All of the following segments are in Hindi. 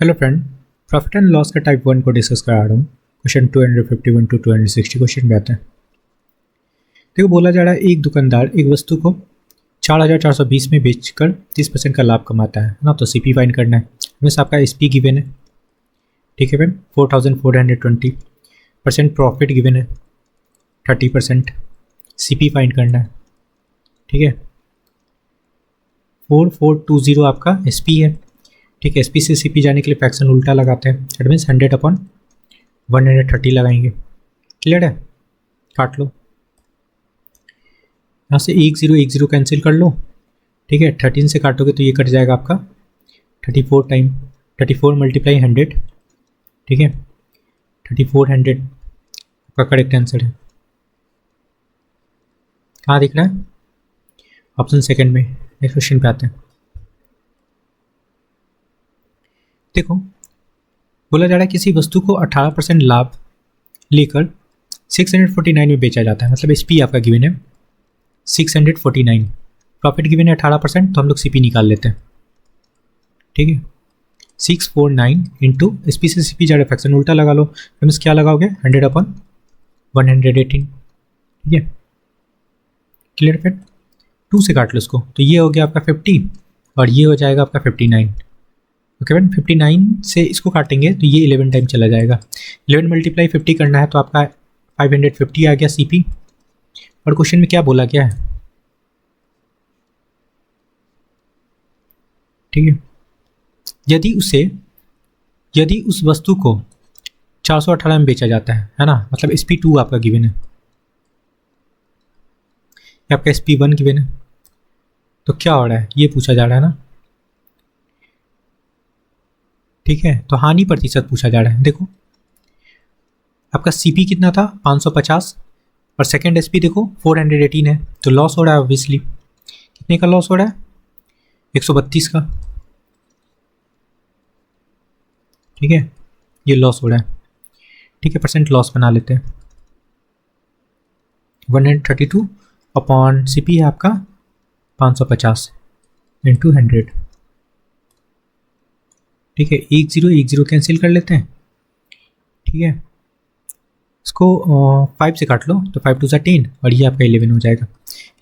Hello friend, profit and loss का टाइप 1 को डिस्कस करा रहा हूँ। क्वेश्चन 251 टू 260 क्वेश्चन में आता है। देखो, बोला जा रहा है एक दुकानदार एक वस्तु को 4,420 में बेचकर 30% का लाभ कमाता है ना। तो सीपी फाइंड करना है। मीन्स आपका एसपी गिवन है, ठीक है फ्रेंड। 4,420% प्रॉफिट गिवन है, 30%। सीपी फाइंड करना है, ठीक है। 4420 आपका एसपी है, ठीक है। एसपी से सीपी जाने के लिए फ्रैक्शन उल्टा लगाते हैं। दैट मीन्स 100/130 लगाएंगे। क्लियर है? काट लो यहाँ से, 1010 कैंसिल कर लो, ठीक है। 13 से काटोगे तो ये कट जाएगा आपका 34 मल्टीप्लाई 100, ठीक है। 3400 आपका करेक्ट आंसर है। कहाँ दिख रहा है? ऑप्शन सेकंड में। नेक्स्ट क्वेश्चन पे आते हैं। देखो, बोला जा रहा है किसी वस्तु को 18% लाभ लेकर 649 में बेचा जाता है। मतलब एसपी आपका गिवन है 649, प्रॉफिट गिवन है 18%। तो हम लोग सीपी निकाल लेते हैं, ठीक है। 649 इंटू एसपी से सीपी जा रहा है, फ्रैक्शन उल्टा लगा लो। मीन्स क्या लगाओगे? 100/118, ठीक है। क्लियर? फिर 2 से काट लो इसको, तो ये हो गया आपका 50 और ये हो जाएगा आपका 59। ओके फ्रेंड, 59 से इसको काटेंगे तो ये 11 टाइम चला जाएगा। 11 मल्टीप्लाई 50 करना है तो आपका 550 आ गया सीपी। और क्वेश्चन में क्या बोला गया है, ठीक है। यदि उस वस्तु को 418 में बेचा जाता है ना। मतलब SP2 आपका गिवन है, आपका SP1 गिवन है। तो क्या हो रहा है ये पूछा जा रहा है ना, ठीक है। तो हानि प्रतिशत पूछा जा रहा है। देखो, आपका सीपी कितना था? 550 और सेकेंड एसपी देखो 418 है। तो लॉस हो रहा है ऑब्वियसली। कितने का लॉस हो रहा है? 132 का, ठीक है। ये लॉस हो रहा है, ठीक है। परसेंट लॉस बना लेते हैं। 132 अपॉन सीपी है आपका 550 इंटू 100, ठीक है। 10 कैंसिल कर लेते हैं, ठीक है। इसको 5 से काट लो तो 5 2 10 और ये आपका 11 हो जाएगा।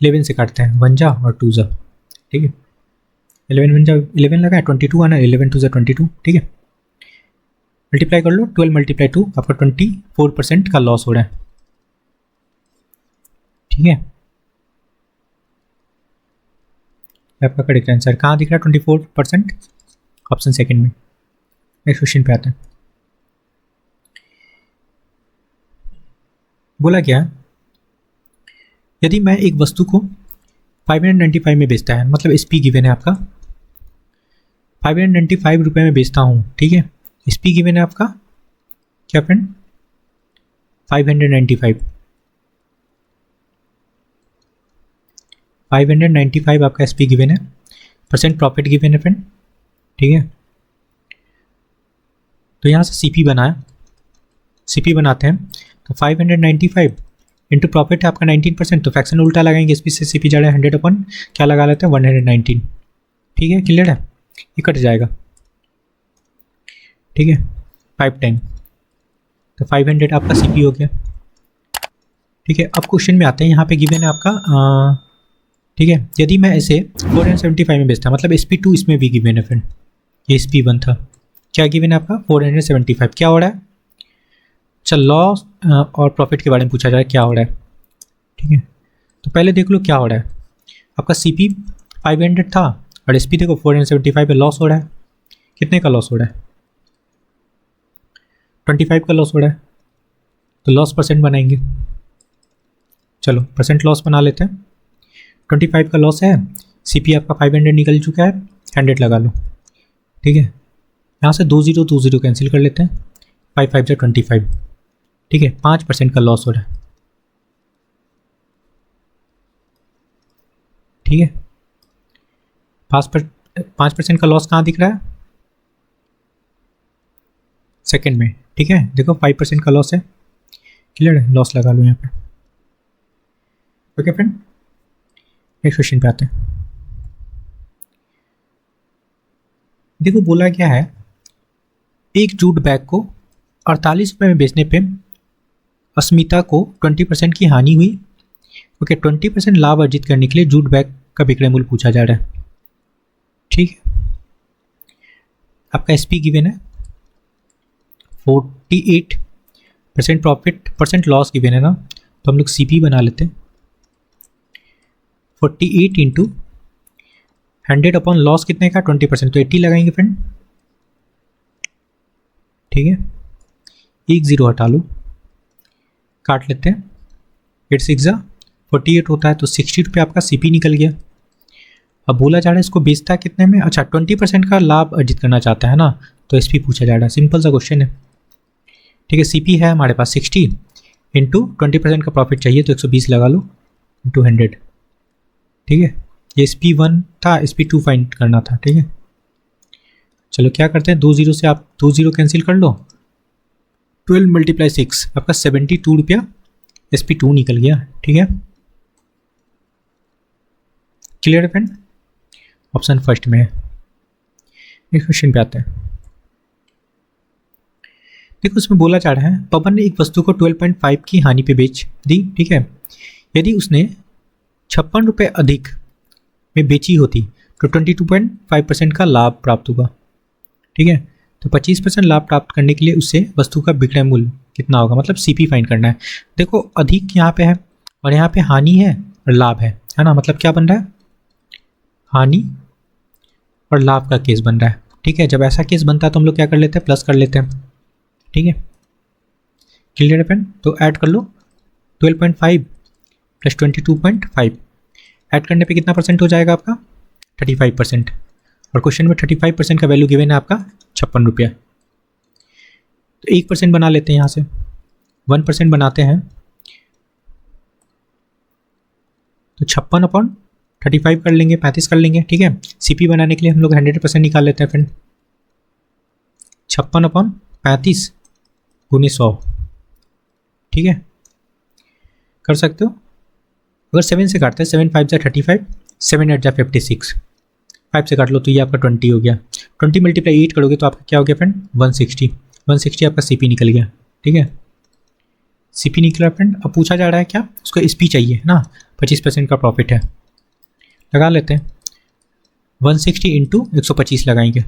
11 से काटते हैं, 1 जा और 2 जा, ठीक है। 11 1 जा 11 लगा है, 22 आना, 11 2 जा 22, ठीक है। मल्टीप्लाई कर लो, 12 मल्टीप्लाई 2 आपका 24% का लॉस हो रहा है, ठीक है। आपका करेक्ट आंसर कहाँ दिख रहा है? 24%, ऑप्शन सेकंड में। नेक्स्ट क्वेश्चन पे आते हैं। बोला क्या, यदि मैं एक वस्तु को 595 में बेचता है, मतलब एसपी गिवन है आपका 595 रुपये में बेचता हूँ, ठीक है। एसपी गिवन है आपका क्या फ्रेंड? 595 आपका एसपी गिवन है। परसेंट प्रॉफिट गिवन है फ्रेंड, ठीक है। तो यहाँ से सीपी बनाते हैं। तो 595 इंटू प्रॉफिट है आपका 19%। तो फ्रैक्शन उल्टा लगाएंगे, एसपी से सीपी जा रहा है 100 अपन क्या लगा लेते हैं 119, ठीक है। क्लियर है? ये कट जाएगा, ठीक है। 5 टाइम तो 500 आपका सीपी हो गया, ठीक है। अब क्वेश्चन में आते हैं। यहाँ पे गिवन है आपका ठीक है। यदि मैं ऐसे 475 में बेचता, मतलब SP2 इसमें भी गिवन है फ्रेंड। ये SP1 था, क्या गिवन है आपका? 475। क्या हो रहा है? चल, लॉस और प्रॉफिट के बारे में पूछा जा रहा है, क्या हो रहा है, ठीक है। तो पहले देख लो क्या हो रहा है। आपका सीपी 500 था और एसपी देखो 475 पे लॉस हो रहा है। कितने का लॉस हो रहा है? 25 का लॉस हो रहा है। तो लॉस परसेंट बनाएंगे, चलो परसेंट लॉस बना लेते हैं। 25 का लॉस है, सीपी आपका 500 निकल चुका है, 100 लगा लो, ठीक है। यहाँ से 20 कैंसिल कर लेते हैं, 5 5 से 25, ठीक है। 5% का लॉस हो रहा है, ठीक है। 5% का लॉस कहाँ दिख रहा है? सेकंड में, ठीक है। देखो 5% का लॉस है। क्लियर है? लॉस लगा लो यहाँ पे। ओके फ्रेंड, नेक्स्ट क्वेश्चन पे आते हैं। देखो बोला क्या है, एक जूट बैग को 48 रुपये में बेचने पे अस्मिता को 20% की हानि हुई। ओके, 20% लाभ अर्जित करने के लिए जूट बैग का विक्रय मूल्य पूछा जा रहा है। ठीक है, आपका एसपी गिवन है 48% प्रॉफिट, परसेंट लॉस गिवन है ना, तो हम लोग सीपी बना लेते हैं। 48 इंटू 100 अपॉन लॉस कितने का 20%, तो 80 लगाएंगे फ्रेंड। ठीक है, 1 0 हटा लो, काट लेते हैं। 8 6 48 होता है, तो 60 रुपये आपका सीपी निकल गया। अब बोला जा रहा है इसको बेचता कितने में, अच्छा 20% का लाभ अर्जित करना चाहता है ना, तो एसपी पूछा जा रहा है। सिंपल सा क्वेश्चन है। ठीक है, सीपी है हमारे पास 60 इंटू 20% का प्रॉफिट चाहिए, तो 120 लगा लो इंटू 100। ठीक है, ये SP1 था, SP2 फाइंड करना था। ठीक है, चलो क्या करते हैं, 2 0 से आप 2 0 कैंसिल कर लो, 12 × 6 आपका 72 रुपया SP2 निकल गया। ठीक है, क्लियर है फ्रेंड, ऑप्शन फर्स्ट में है। नेक्स्ट क्वेश्चन पे आते हैं। देखो उसमें बोला जा रहा है पवन ने एक वस्तु को 12.5 की हानि पे बेच दी। ठीक है, यदि उसने 56 रुपये अधिक में बेची होती तो 22.5% का लाभ प्राप्त होगा। ठीक है, तो 25% लाभ प्राप्त करने के लिए उसे वस्तु का विक्रय मूल्य कितना होगा, मतलब सीपी फाइंड करना है। देखो अधिक यहाँ पे है और यहाँ पे हानि है और लाभ है ना, मतलब क्या बन रहा है, हानि और लाभ का केस बन रहा है। ठीक है, जब ऐसा केस बनता है तो हम लोग क्या कर लेते हैं, प्लस कर लेते हैं। ठीक है, क्लियर है फ्रेंड, तो ऐड कर लो 12.5 प्लस 22.5, ऐड करने पे कितना परसेंट हो जाएगा आपका 35%, और क्वेश्चन में 35% का वैल्यू गिवन है आपका 56 रुपया। तो 1% बना लेते हैं, यहाँ से 1% बनाते हैं, तो 56/35 कर लेंगे, 35 कर लेंगे। ठीक है, सीपी बनाने के लिए हम लोग 100% निकाल लेते हैं फ्रेंड, 56/35 गुने 100। ठीक है, कर सकते हो। अगर 7 से काटते हैं, 7 5 जा 35, 7 8 जा 56, 5 से काट लो तो ये आपका 20 हो गया। 20 × 8 करोगे तो आपका क्या हो गया फ्रेंड, 160। 160 आपका सीपी निकल गया। ठीक है, सीपी निकला फ्रेंड। अब पूछा जा रहा है क्या, उसको एसपी चाहिए ना, 25% का प्रॉफिट है, लगा लेते हैं। 160 इंटू 125 लगाएंगे,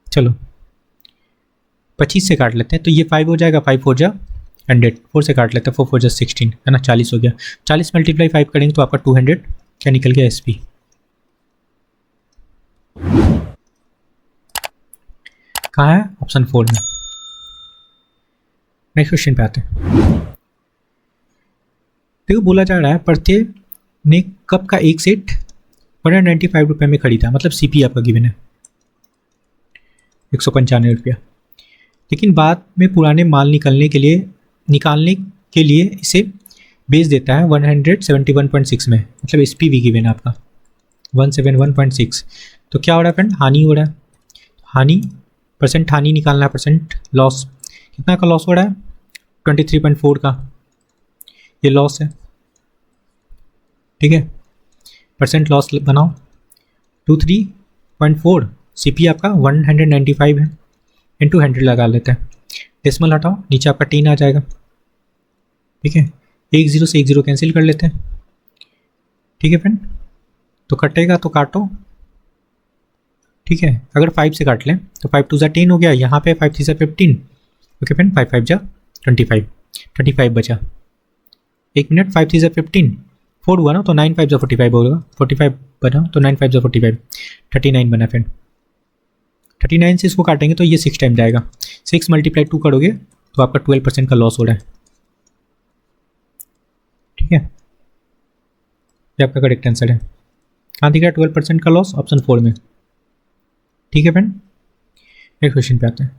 चलो 25 से काट लेते हैं, तो ये 5 हो जाएगा, 5 4 जा 100, 4 से काट लेते हैं, 4 4 जा 16 है ना, 40 हो गया। 40 × 5 करेंगे तो आपका 200 क्या निकल गया, एसपी। कहाँ है, ऑप्शन 4 में। नेक्स्ट क्वेश्चन पे आते हैं। देखो बोला जा रहा है प्रत्येक ने कप का एक सेट 195 रुपये में खरीदा, मतलब सीपी आपका गिवन है 195 रुपया, लेकिन बाद में पुराने माल निकालने के लिए इसे बेच देता है 171.6 में, मतलब एसपी भी गिवन है आपका 171.6। तो क्या हो रहा है फ्रेंड, हानि हो रहा है। हानि परसेंट, हानि निकालना है, परसेंट लॉस, कितना का लॉस हो रहा है 23.4 का, ये लॉस है। ठीक है, परसेंट लॉस बनाओ, 23.4, सीपी आपका 195 है, इंटू 100 लगा लेते हैं, डेसिमल हटाओ, नीचे आपका 10 आ जाएगा। ठीक है, 1 0 से 1 0 कैंसिल कर लेते हैं। ठीक है फ्रेंड, तो कटेगा तो काटो। ठीक है, अगर 5 से काट लें तो 5 2 जा 10 हो गया, यहाँ पे 5 3 जा 15। ओके फ्रेंड, 5 5 जा 25, 35 बचा। 1 मिनट, 5 3 जा 15, 4 हुआ ना, तो 9 5 जा 45 होगा, 45 बना तो 9 5 जा 45, 39 बना फ्रेंड। 39 से इसको काटेंगे तो ये 6 टाइम जाएगा, 6 × 2 करोगे तो आपका 12% का लॉस हो रहा है। ठीक है, ये आपका करेक्ट आंसर है। कहाँ दिख रहा है 12% का लॉस, ऑप्शन 4 में। ठीक है फ्रेंड, नेक्स्ट क्वेश्चन पे आते हैं।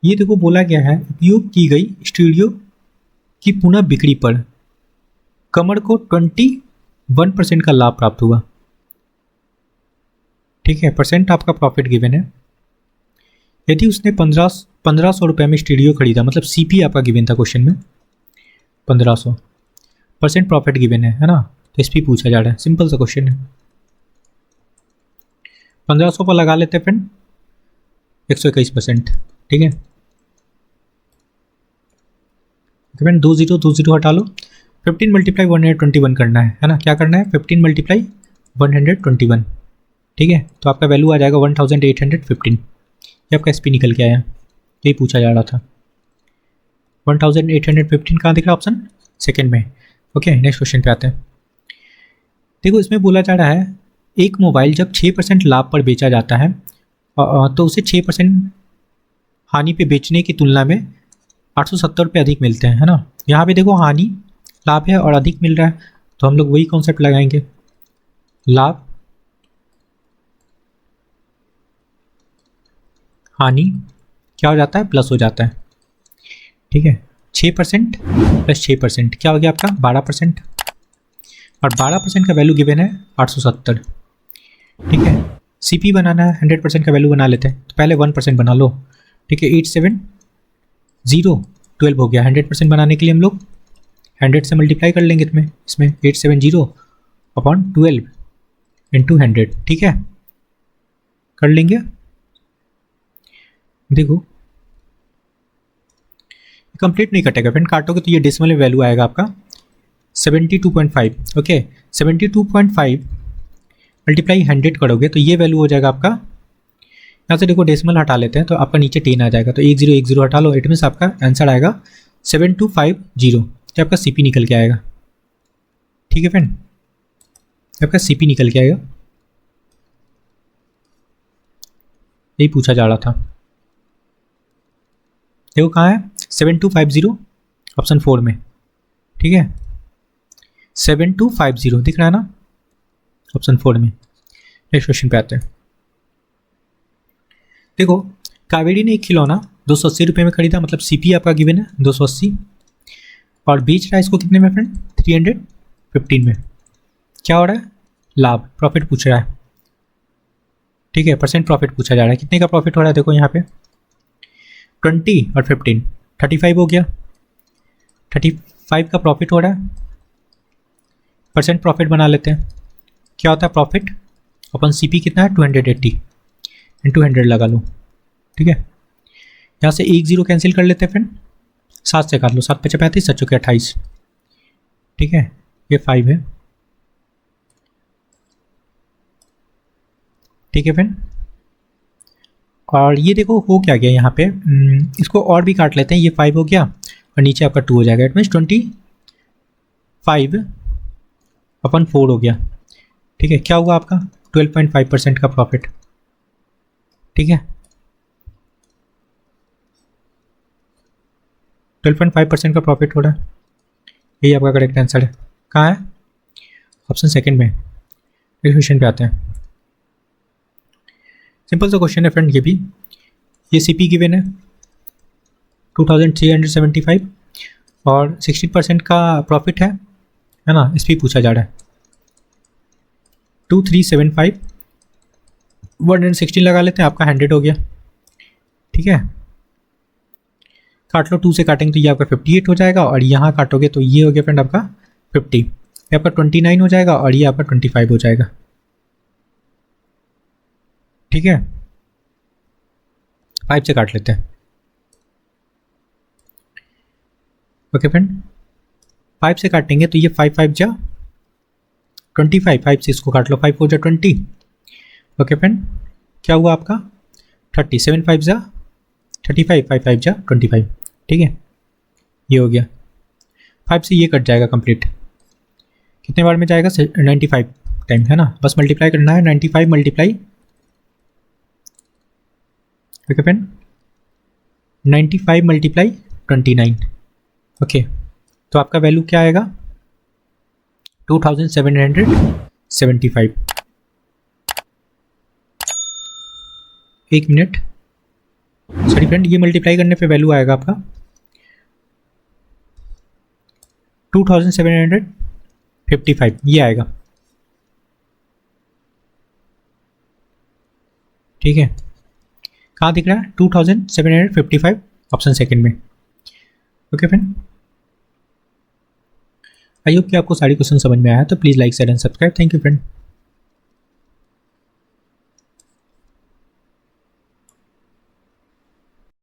ये देखो बोला गया है उपयोग की गई स्टूडियो की पुनः बिक्री पर कमर को 21% का लाभ प्राप्त हुआ। ठीक है, परसेंट आपका प्रॉफिट गिवन है। यदि उसने 1500 रुपये में स्टूडियो खरीदा, मतलब सीपी आपका गिवन था क्वेश्चन में 1500, परसेंट प्रॉफिट गिवन है ना, तो एसपी पूछा जा रहा है। सिंपल सा क्वेश्चन है। 1500 पर लगा लेते हैं फ्रेंड 121%। ठीक है फ्रेंड 20 हटा लो। 15 मल्टीप्लाई 121 करना है ना, क्या करना है 15 मल्टीप्लाई 121। ठीक है तो आपका वैल्यू आ जाएगा 1815। ये आपका SP निकल के आया, यही पूछा जा रहा था। 1815 कहाँ दिख रहा है ऑप्शन सेकेंड में। ओके नेक्स्ट क्वेश्चन पे आते हैं। देखो इसमें बोला जा रहा है एक मोबाइल जब 6% लाभ पर बेचा जाता है तो उसे 6% हानि पे बेचने की तुलना में 870 रुपये अधिक मिलते हैं, है ना। यहाँ पे देखो हानि लाभ है और अधिक मिल रहा है, तो हम लोग वही कॉन्सेप्ट लगाएंगे, लाभ हानि क्या हो जाता है प्लस हो जाता है। ठीक है 6% प्लस 6% क्या हो गया आपका 12%, और 12% का वैल्यू गिवन है 870। ठीक है CP बनाना है 100% का वैल्यू बना लेते हैं, तो पहले 1% बना लो। ठीक है 870 हो गया। 100% बनाने के लिए हम लोग 100 से मल्टीप्लाई कर लेंगे इसमें 870/12 इंटू 100। ठीक है कर लेंगे। देखो कंप्लीट नहीं कटेगा फ्रेंड, काटोगे तो ये डेसिमल में वैल्यू आएगा आपका 72.5। ओके 72.5 मल्टीप्लाई 100 करोगे तो ये वैल्यू हो जाएगा आपका, यहाँ से देखो डेसिमल हटा लेते हैं तो आपका नीचे 10 आ जाएगा, तो 1010 हटा लो। इट मीन्स आपका आंसर आएगा 7250, तो आपका CP निकल के आएगा। ठीक है फ्रेंड आपका CP निकल के आएगा, यही पूछा जा रहा था। देखो कहाँ है 7250 ऑप्शन 4 में। ठीक है 7250 दिख रहा है ना ऑप्शन 4 में। नेक्स्ट क्वेश्चन पे आते हैं। देखो कावेरी ने एक खिलौना 280 रुपये में खरीदा, मतलब CP आपका गिवन है 280, और बेच रहा है इसको कितने में फ्रेंड 315 में। क्या हो रहा है लाभ प्रॉफिट पूछ रहा है। ठीक है परसेंट प्रॉफिट पूछा जा रहा है, कितने का प्रॉफिट हो रहा है देखो यहाँ पे 20 और 15 35 हो गया। 35 का प्रॉफिट हो रहा है, परसेंट प्रॉफिट बना लेते हैं। क्या होता है प्रॉफिट अपन CP कितना है 280 इंटू 100 लगा लो। ठीक है यहाँ से 1 0 कैंसिल कर लेते हैं फ्रेंड, 7 से काट लो, 7 5 35 7 चौके 28। ठीक है ये 5 है। ठीक है फ्रेंड और ये देखो हो क्या गया यहाँ पे, इसको और भी काट लेते हैं, ये 5 हो गया और नीचे आपका 2 हो जाएगा। इट मीन्स 25/4 हो गया। ठीक है क्या हुआ आपका 12.5% का प्रॉफिट। ठीक है 12.5% का प्रॉफिट हो रहा है, यही आपका करेक्ट आंसर है। कहाँ है ऑप्शन सेकंड में। इस क्वेश्चन पे आते हैं। सिंपल सा क्वेश्चन है फ्रेंड, ये CP गिवन है 2375 और 16% का प्रॉफिट है ना। SP पूछा जा रहा है 2375 116 लगा लेते हैं, आपका 100 हो गया। ठीक है काट लो, 2 से काटेंगे तो ये आपका 58 हो जाएगा, और यहाँ काटोगे तो ये हो गया फ्रेंड आपका 50, ये आपका 29 हो जाएगा और ये आपका 25 हो जाएगा। ठीक है 5 से काट लेते हैं। ओके फ्रेंड 5 से काटेंगे तो ये 5 5 जा 25, 5 से इसको काट लो, 5 4 जा 20। ओके फ्रेंड क्या हुआ आपका 30, 7 5 जा 35, 5 5 जा 25। ठीक है ये हो गया। 5 से ये कट जाएगा कंप्लीट, कितने बार में जाएगा 95 टाइम, है ना। बस मल्टीप्लाई करना है 95 multiply. Okay friend 95 multiply 29। Okay तो आपका वैल्यू क्या आएगा 2775। एक मिनट सॉरी फ्रेंड, ये मल्टीप्लाई करने पे वैल्यू आएगा आपका 2755, ये आएगा। ठीक है कहाँ दिख रहा है 2755 ऑप्शन सेकंड में। ओके फ्रेंड आई होप कि आपको सारी क्वेश्चन समझ में आया, तो please like share and subscribe. Thank you friend.